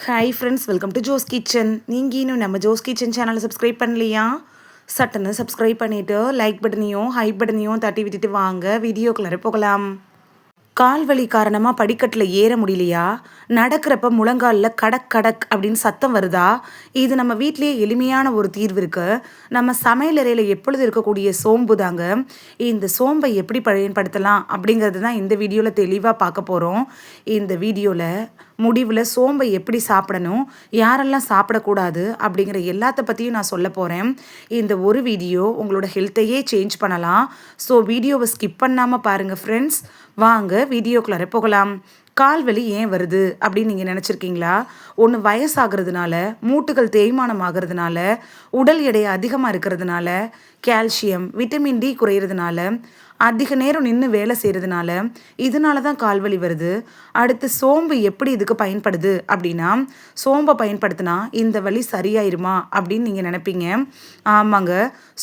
Hi friends, welcome to Jo's kitchen. நீங்கள் இன்னும் நம்ம ஜோஸ் கிச்சன் சேனலை சப்ஸ்கிரைப் பண்ணலையா? சட்டுன்னு சப்ஸ்கிரைப் பண்ணிவிட்டு லைக் பட்டனையும் ஹைப் பட்டனையும் தட்டி விட்டுட்டு வாங்க வீடியோக்குள்ளே போகலாம். கால் வலி காரணமாக படிக்கட்டில் ஏற முடியலையா? நடக்கிறப்ப முழங்காலில் கடக் கடக் அப்படின்னு சத்தம் வருதா? இது நம்ம வீட்டிலேயே எளிமையான ஒரு தீர்வு இருக்குது. நம்ம சமையலறையில் எப்பொழுது இருக்கக்கூடிய சோம்பு தாங்க. இந்த சோம்பை எப்படி பயன்படுத்தலாம் அப்படிங்கிறது தான் இந்த வீடியோவில் தெளிவாக பார்க்க போகிறோம். இந்த வீடியோவில் முடிவில் சோம்பை எப்படி சாப்பிடணும், யாரெல்லாம் சாப்பிடக்கூடாது அப்படிங்கிற எல்லாத்த பற்றியும் நான் சொல்ல போகிறேன். இந்த ஒரு வீடியோ உங்களோட ஹெல்த்தையே சேஞ்ச் பண்ணலாம். ஸோ வீடியோவை ஸ்கிப் பண்ணாமல் பாருங்கள் ஃப்ரெண்ட்ஸ். வாங்க வீடியோக்குள்ளார போகலாம். கால்வலி ஏன் வருது அப்படின்னு நீங்கள் நினச்சிருக்கீங்களா? ஒன்று வயசாகிறதுனால, மூட்டுகள் தேய்மானம் ஆகிறதுனால, உடல் எடை அதிகமாக இருக்கிறதுனால, கால்சியம் விட்டமின் டி குறையிறதுனால, அதிக நேரம் நின்று வேலை செய்கிறதுனால, இதனால தான் கால்வலி வருது. அடுத்து சோம்பு எப்படி இதுக்கு பயன்படுது அப்படின்னா, சோம்பை பயன்படுத்தினா இந்த வலி சரியாயிருமா அப்படின்னு நீங்கள் நினைப்பீங்க. ஆமாங்க,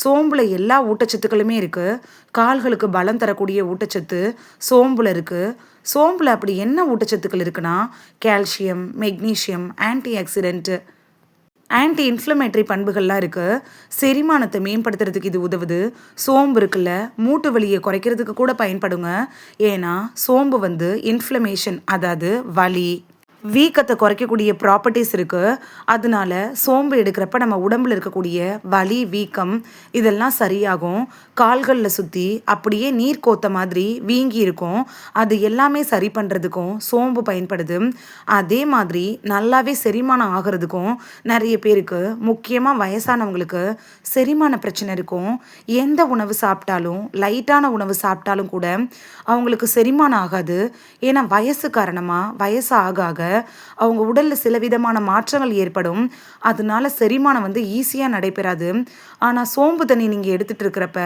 சோம்பில் எல்லா ஊட்டச்சத்துக்களுமே இருக்குது. கால்களுக்கு பலம் தரக்கூடிய ஊட்டச்சத்து சோம்பில் இருக்குது. சோம்பில் அப்படி என்ன ஊட்டச்சத்துக்கள் இருக்குன்னா, calcium, magnesium, antioxidant, anti inflammatory பண்புகள்லாம் இருக்குது. செரிமானத்தை மேம்படுத்துறதுக்கு இது உதவுது. சோம்பு இருக்குல்ல, மூட்டு வலியை குறைக்கிறதுக்கு கூட பயன்படுங்க. ஏன்னா சோம்பு இன்ஃப்ளமேஷன், அதாவது வலி, வீக்கத்தை குறைக்கக்கூடிய ப்ராப்பர்ட்டிஸ் இருக்குது. அதனால சோம்பு எடுக்கிறப்ப நம்ம உடம்புல இருக்கக்கூடிய வலி, வீக்கம் இதெல்லாம் சரியாகும். கால்களில் சுற்றி அப்படியே நீர் கோத்த மாதிரி வீங்கி இருக்கும். அது எல்லாமே சரி பண்ணுறதுக்கும் சோம்பு பயன்படுது. அதே மாதிரி நல்லாவே செரிமானம் ஆகிறதுக்கும் நிறைய பேருக்கு, முக்கியமாக வயசானவங்களுக்கு செரிமான பிரச்சனை இருக்கும். எந்த உணவு சாப்பிட்டாலும், லைட்டான உணவு சாப்பிட்டாலும் கூட அவங்களுக்கு செரிமானம் ஆகாது. ஏன்னா வயசு காரணமாக வயசு ஆக ஆக அவங்க உடலில் சில விதமான மாற்றங்கள் ஏற்படும். அதனால செரிமானம் ஈஸியாக நடைபெறாது. ஆனால் சோம்பு தண்ணி நீங்கள் எடுத்துகிட்டு இருக்கிறப்ப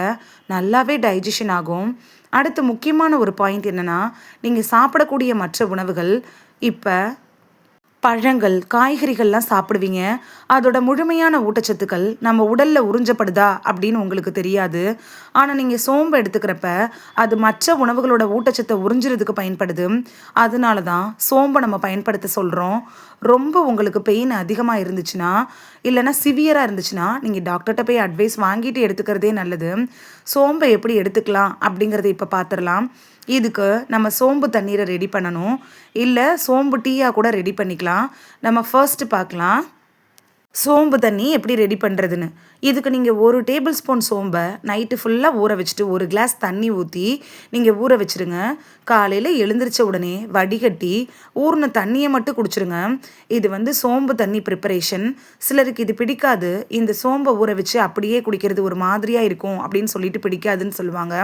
நல்லாவே டைஜஷன் ஆகும். அடுத்து முக்கியமான ஒரு பாயிண்ட் என்னென்னா, நீங்கள் சாப்பிடக்கூடிய மற்ற உணவுகள், இப்போ பழங்கள், காய்கறிகள்லாம் சாப்பிடுவீங்க. அதோட முழுமையான ஊட்டச்சத்துக்கள் நம்ம உடலில் உறிஞ்சப்படுதா அப்படின்னு உங்களுக்கு தெரியாது. ஆனால் நீங்கள் சோம்பு எடுத்துக்கிறப்ப அது மற்ற உணவுகளோட ஊட்டச்சத்தை உறிஞ்சுறதுக்கு பயன்படுது. அதனால தான் சோம்பை நம்ம பயன்படுத்த சொல்கிறோம். ரொம்ப உங்களுக்கு பெயின் அதிகமாக இருந்துச்சுன்னா, இல்லைனா சிவியராக இருந்துச்சுன்னா, நீங்கள் டாக்டர்கிட்ட போய் அட்வைஸ் வாங்கிட்டு எடுத்துக்கிறதே நல்லது. சோம்பை எப்படி எடுத்துக்கலாம் அப்படிங்கிறத இப்போ பார்த்துடலாம். இதுக்கு நம்ம சோம்பு தண்ணீரை ரெடி பண்ணணும். இல்லை சோம்பு டீயாக கூட ரெடி பண்ணிக்கலாம். நம்ம ஃபர்ஸ்ட்டு பார்க்கலாம் சோம்பு தண்ணி எப்படி ரெடி பண்ணுறதுன்னு. இதுக்கு நீங்கள் 1 டேபிள் ஸ்பூன் சோம்பை நைட்டு ஃபுல்லாக ஊற வச்சுட்டு 1 கிளாஸ் தண்ணி ஊற்றி நீங்கள் ஊற வச்சுருங்க. காலையில் எழுந்திரிச்ச உடனே வடிகட்டி ஊறின தண்ணியை மட்டும் குடிச்சிருங்க. இது சோம்பு தண்ணி ப்ரிப்பரேஷன். சிலருக்கு இது பிடிக்காது. இந்த சோம்பை ஊற வச்சு அப்படியே குடிக்கிறது ஒரு மாதிரியாக இருக்கும் அப்படின்னு சொல்லிட்டு பிடிக்காதுன்னு சொல்லுவாங்க.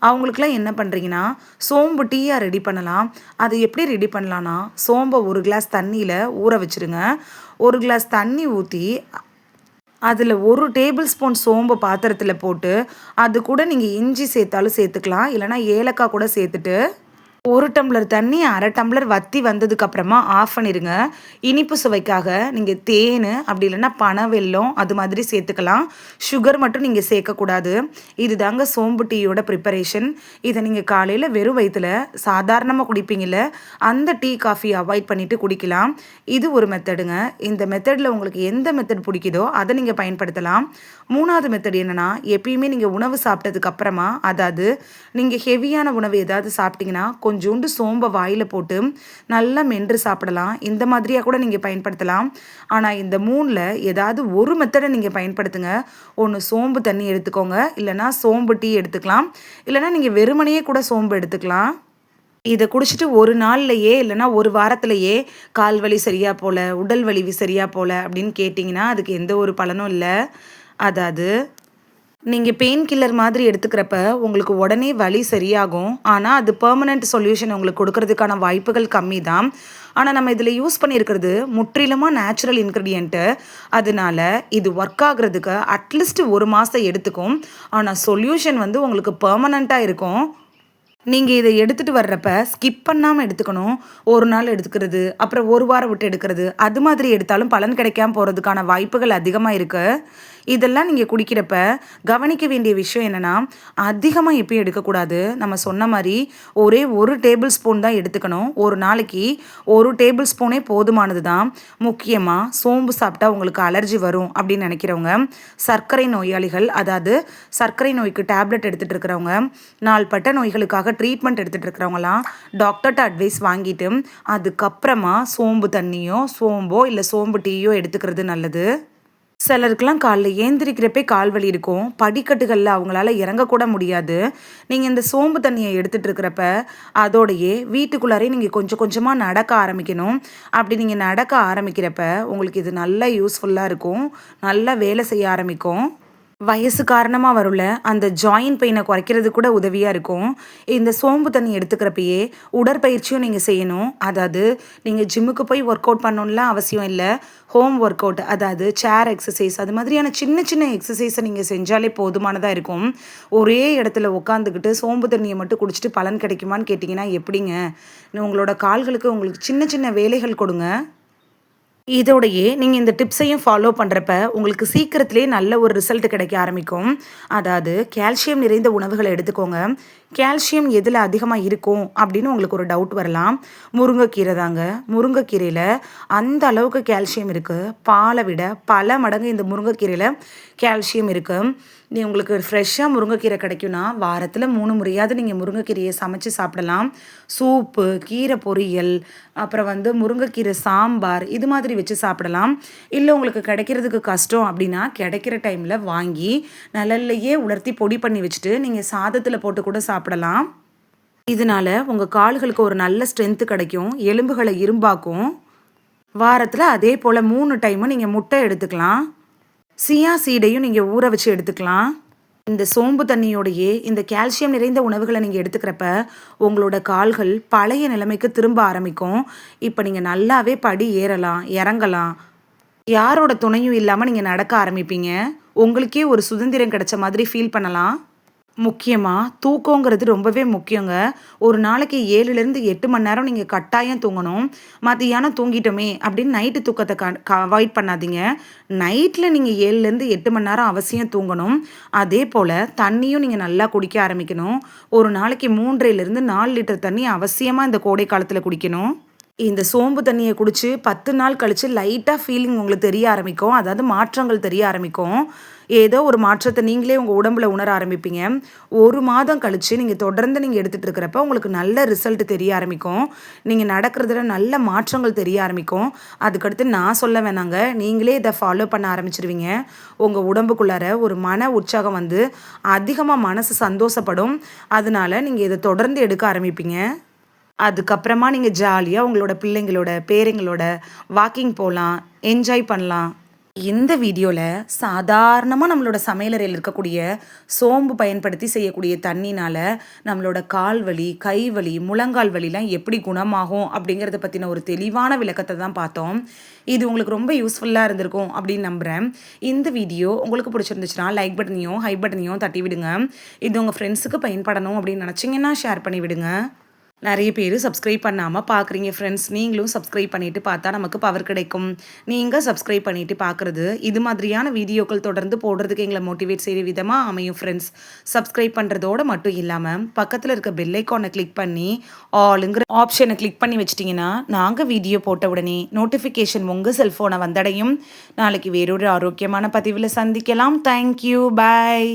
அவங்களுக்குலாம் என்ன பண்ணுறீங்கன்னா, சோம்பு டீயாக ரெடி பண்ணலாம். அது எப்படி ரெடி பண்ணலான்னா, சோம்பை 1 கிளாஸ் தண்ணியில் ஊற வச்சுருங்க. 1 கிளாஸ் தண்ணி ஊற்றி அதில் 1 டேபிள் ஸ்பூன் சோம்பு பாத்திரத்தில் போட்டு, அது கூட நீங்கள் இஞ்சி சேர்த்தாலும் சேர்த்துக்கலாம். இல்லைனா ஏலக்காய் கூட சேர்த்துட்டு 1 டம்ளர் தண்ணி 1/2 டம்ளர் வற்றி வந்ததுக்கப்புறமா ஆஃப் பண்ணிடுங்க. இனிப்பு சுவைக்காக நீங்கள் தேன், அப்படி இல்லைன்னா பனவெல்லம் அது மாதிரி சேர்த்துக்கலாம். சுகர் மட்டும் நீங்கள் சேர்க்கக்கூடாது. இது தாங்க சோம்பு டீயோட ப்ரிப்பரேஷன். இதை நீங்கள் காலையில் வெறும் வயிற்றில் சாதாரணமாக குடிப்பீங்கள்ல, அந்த டீ காஃபி அவாய்ட் பண்ணிவிட்டு குடிக்கலாம். இது ஒரு மெத்தடுங்க. இந்த மெத்தடில் உங்களுக்கு எந்த மெத்தட் பிடிக்குதோ அதை நீங்கள் பயன்படுத்தலாம். 3வது மெத்தட் என்னென்னா, எப்பயுமே நீங்கள் உணவு சாப்பிட்டதுக்கு அப்புறமா, அதாவது நீங்கள் ஹெவியான உணவு ஏதாவது சாப்பிட்டீங்கன்னா கொஞ்சோண்டு சோம்பை வாயில் போட்டு நல்லா மென்று சாப்பிடலாம். இந்த மாதிரியாக கூட நீங்கள் பயன்படுத்தலாம். ஆனால் இந்த 3ல் ஏதாவது ஒரு மெத்தடை நீங்கள் பயன்படுத்துங்க. ஒன்று சோம்பு தண்ணி எடுத்துக்கோங்க, இல்லைனா சோம்பு டீ எடுத்துக்கலாம், இல்லைனா நீங்கள் வெறுமனையே கூட சோம்பு எடுத்துக்கலாம். இதை குடிச்சிட்டு ஒரு நாள்லையே இல்லைனா ஒரு வாரத்திலையே கால் வலி சரியாக போல, உடல் வலி சரியாக போல அப்படின்னு கேட்டிங்கன்னா அதுக்கு எந்த ஒரு பலனும் இல்லை. அதாவது நீங்கள் பெயின் கில்லர் மாதிரி எடுத்துக்கிறப்ப உங்களுக்கு உடனே வலி சரியாகும். ஆனால் அது பெர்மனண்ட் சொல்யூஷன் உங்களுக்கு கொடுக்கறதுக்கான வாய்ப்புகள் கம்மி தான். ஆனால் நம்ம இதில் யூஸ் பண்ணியிருக்கிறது முற்றிலுமாக நேச்சுரல் இன்க்ரீடியண்ட்டு. அதனால இது ஒர்க் ஆகுறதுக்கு அட்லீஸ்ட் 1 மாதம் எடுத்துக்கும். ஆனால் சொல்யூஷன் உங்களுக்கு பெர்மனண்ட்டாக இருக்கும். நீங்கள் இதை எடுத்துகிட்டு வர்றப்ப ஸ்கிப் பண்ணாமல் எடுத்துக்கணும். ஒரு நாள் எடுத்துக்கிறது, அப்புறம் 1 வாரம் விட்டு எடுக்கிறது, அது மாதிரி எடுத்தாலும் பலன் கிடைக்காம போகிறதுக்கான வாய்ப்புகள் அதிகமாக இருக்குது. இதெல்லாம் நீங்கள் குடிக்கிறப்ப கவனிக்க வேண்டிய விஷயம் என்னென்னா, அதிகமாக எப்பயும் எடுக்கக்கூடாது. நம்ம சொன்ன மாதிரி ஒரே 1 டேபிள் ஸ்பூன் தான் எடுத்துக்கணும். ஒரு நாளைக்கு 1 டேபிள் ஸ்பூனே போதுமானது தான். முக்கியமாக சோம்பு சாப்பிட்டா உங்களுக்கு அலர்ஜி வரும் அப்படின்னு நினைக்கிறவங்க, சர்க்கரை நோயாளிகள், அதாவது சர்க்கரை நோய்க்கு டேப்லெட் எடுத்துகிட்டு இருக்கிறவங்க, நாள்பட்ட நோய்களுக்காக ட்ரீட்மெண்ட் எடுத்துகிட்டு இருக்கிறவங்களாம் டாக்டர்கிட்ட அட்வைஸ் வாங்கிட்டு அதுக்கப்புறமா சோம்பு தண்ணியோ சோம்போ இல்லை சோம்பு டீயோ எடுத்துக்கிறது நல்லது. சிலருக்கெல்லாம் காலைல ஏந்திரிக்கிறப்பே கால் வலி இருக்கும், படிக்கட்டுகளில் அவங்களால இறங்கக்கூட முடியாது. நீங்கள் இந்த சோம்பு தண்ணியை எடுத்துகிட்டு இருக்கிறப்ப அதோடையே வீட்டுக்குள்ளாரே நீங்கள் கொஞ்சம் கொஞ்சமாக நடக்க ஆரம்பிக்கணும். அப்படி நீங்கள் நடக்க ஆரம்பிக்கிறப்ப உங்களுக்கு இது நல்லா யூஸ்ஃபுல்லாக இருக்கும், நல்லா வேலை செய்ய ஆரம்பிக்கும். வயசு காரணமாக வரும்ல, அந்த ஜாயின்ட் பெயினை குறைக்கிறது கூட உதவியாக இருக்கும். இந்த சோம்பு தண்ணி எடுத்துக்கிறப்பயே உடற்பயிற்சியும் நீங்கள் செய்யணும். அதாவது நீங்கள் ஜிம்முக்கு போய் ஒர்க் அவுட் பண்ணணும்லாம் அவசியம் இல்லை. ஹோம் ஒர்க் அவுட், அதாவது சேர் எக்ஸசைஸ், அது மாதிரியான சின்ன சின்ன எக்ஸசைஸை நீங்கள் செஞ்சாலே போதுமானதாக இருக்கும். ஒரே இடத்துல உட்காந்துக்கிட்டு சோம்பு தண்ணியை மட்டும் குடிச்சிட்டு பலன் கிடைக்குமான்னு கேட்டிங்கன்னா எப்படிங்க? உங்களோட கால்களுக்கு உங்களுக்கு சின்ன சின்ன வேலைகள் கொடுங்க. இதோடையே நீங்கள் இந்த டிப்ஸையும் ஃபாலோ பண்ணுறப்ப உங்களுக்கு சீக்கிரத்திலே நல்ல ஒரு ரிசல்ட் கிடைக்க ஆரம்பிக்கும். அதாவது கால்சியம் நிறைந்த உணவுகளை எடுத்துக்கோங்க. கால்சியம் எதில் அதிகமாக இருக்கும் அப்படின்னு உங்களுக்கு ஒரு டவுட் வரலாம். முருங்கைக்கீரை தாங்க. முருங்கைக்கீரையில் அந்த அளவுக்கு கால்சியம் இருக்குது. பாலை விட பல மடங்கு இந்த முருங்கைக்கீரையில் கால்சியம் இருக்குது. உங்களுக்கு ஃப்ரெஷ்ஷாக முருங்கைக்கீரை கிடைக்கும்னா வாரத்தில் 3 முறையாவது நீங்கள் முருங்கைக்கீரையை சமைச்சு சாப்பிடலாம். சூப்பு, கீரை பொரியல், அப்புறம் முருங்கைக்கீரை சாம்பார், இது மாதிரி வச்சு சாப்பிடலாம். இல்லை உங்களுக்கு கிடைக்கிறதுக்கு கஷ்டம் அப்படின்னா கிடைக்கிற டைமில் வாங்கி நிழல்லையே உலர்த்தி பொடி பண்ணி வச்சுட்டு நீங்கள் சாதத்தில் போட்டு கூட சாப்பிடலாம். இதனால் உங்கள் கால்களுக்கு ஒரு நல்ல ஸ்ட்ரென்த்து கிடைக்கும், எலும்புகளை இரும்பாக்கும். வாரத்தில் அதே போல் 3 டைமும் நீங்கள் முட்டை எடுத்துக்கலாம். சியா சீடையும் நீங்கள் ஊற வச்சு எடுத்துக்கலாம். இந்த சோம்பு தண்ணியோடையே இந்த கால்சியம் நிறைந்த உணவுகளை நீங்கள் எடுத்துக்கிறப்ப உங்களோட கால்கள் பழைய நிலைமைக்கு திரும்ப ஆரம்பிக்கும். இப்போ நீங்கள் நல்லாவே படி ஏறலாம், இறங்கலாம். யாரோட துணையும் இல்லாமல் நீங்கள் நடக்க ஆரம்பிப்பீங்க. உங்களுக்கே ஒரு சுதந்திரம் கிடைச்ச மாதிரி ஃபீல் பண்ணலாம். முக்கியமாக தூக்கங்கிறது ரொம்பவே முக்கியங்க. ஒரு நாளைக்கு 7லேருந்து 8 மணி நேரம் நீங்கள் கட்டாயம் தூங்கணும். மதியானம் தூங்கிட்டோமே அப்படின்னு நைட்டு தூக்கத்தை அவாய்ட் பண்ணாதீங்க. நைட்டில் நீங்கள் 7லேருந்து 8 மணி நேரம் அவசியம் தூங்கணும். அதே போல் தண்ணியும் நீங்கள் நல்லா குடிக்க ஆரம்பிக்கணும். ஒரு நாளைக்கு 3லேருந்து 4 லிட்டர் தண்ணி அவசியமாக இந்த கோடை காலத்தில் குடிக்கணும். இந்த சோம்பு தண்ணியை குடித்து 10 நாள் கழித்து லைட்டாக ஃபீலிங் உங்களுக்கு தெரிய ஆரம்பிக்கும். அதாவது மாற்றங்கள் தெரிய ஆரம்பிக்கும். ஏதோ ஒரு மாற்றத்தை நீங்களே உங்கள் உடம்புல உணர ஆரம்பிப்பீங்க. 1 மாதம் கழித்து நீங்கள் தொடர்ந்து நீங்கள் எடுத்துகிட்டு இருக்கிறப்ப உங்களுக்கு நல்ல ரிசல்ட் தெரிய ஆரம்பிக்கும். நீங்கள் நடக்கிறதுல நல்ல மாற்றங்கள் தெரிய ஆரம்பிக்கும். அதுக்கடுத்து நான் சொல்ல வேணாங்க, நீங்களே இதை ஃபாலோ பண்ண ஆரம்பிச்சிருவீங்க. உங்கள் உடம்புக்குள்ளார ஒரு மன உற்சாகம் அதிகமாக மனசு சந்தோஷப்படும். அதனால நீங்கள் இதை தொடர்ந்து எடுக்க ஆரம்பிப்பீங்க. அதுக்கப்புறமா நீங்கள் ஜாலியாக உங்களோட பிள்ளைங்களோட பேரங்களோட வாக்கிங் போகலாம், என்ஜாய் பண்ணலாம். இந்த வீடியோவில் சாதாரணமாக நம்மளோட சமையலறையில் இருக்கக்கூடிய சோம்பு பயன்படுத்தி செய்யக்கூடிய தண்ணினால் நம்மளோட கால் வலி, கை வலி, முழங்கால் வலிலாம் எப்படி குணமாகும் அப்படிங்கிறத பற்றின ஒரு தெளிவான விளக்கத்தை தான் பார்த்தோம். இது உங்களுக்கு ரொம்ப யூஸ்ஃபுல்லாக இருந்திருக்கும் அப்படின்னு நம்புகிறேன். இந்த வீடியோ உங்களுக்கு பிடிச்சிருந்துச்சுன்னா லைக் பட்டனையும் ஹை பட்டனையும் தட்டி விடுங்க. இது உங்கள் ஃப்ரெண்ட்ஸுக்கு பயன்படணும் அப்படின்னு நினச்சிங்கன்னா ஷேர் பண்ணி விடுங்க. நிறைய பேர் சப்ஸ்கிரைப் பண்ணாமல் பார்க்குறீங்க ஃப்ரெண்ட்ஸ். நீங்களும் சப்ஸ்கிரைப் பண்ணிவிட்டு பார்த்தா நமக்கு பவர் கிடைக்கும். நீங்கள் சப்ஸ்கிரைப் பண்ணிவிட்டு பார்க்குறது இது மாதிரியான வீடியோக்கள் தொடர்ந்து போடுறதுக்கு எங்களை மோட்டிவேட் செய்கிற விதமாக அமையும் ஃப்ரெண்ட்ஸ். சப்ஸ்கிரைப் பண்ணுறதோடு மட்டும் இல்லாமல் பக்கத்தில் இருக்க பெல் ஐக்கானை கிளிக் பண்ணி ஆளுங்கிற ஆப்ஷனை கிளிக் பண்ணி வச்சிட்டிங்கன்னா நாங்கள் வீடியோ போட்ட உடனே நோட்டிஃபிகேஷன் உங்கள் செல்ஃபோனை வந்தடையும். நாளைக்கு வேறொரு ஆரோக்கியமான பதிவில் சந்திக்கலாம். தேங்க்யூ, பாய்.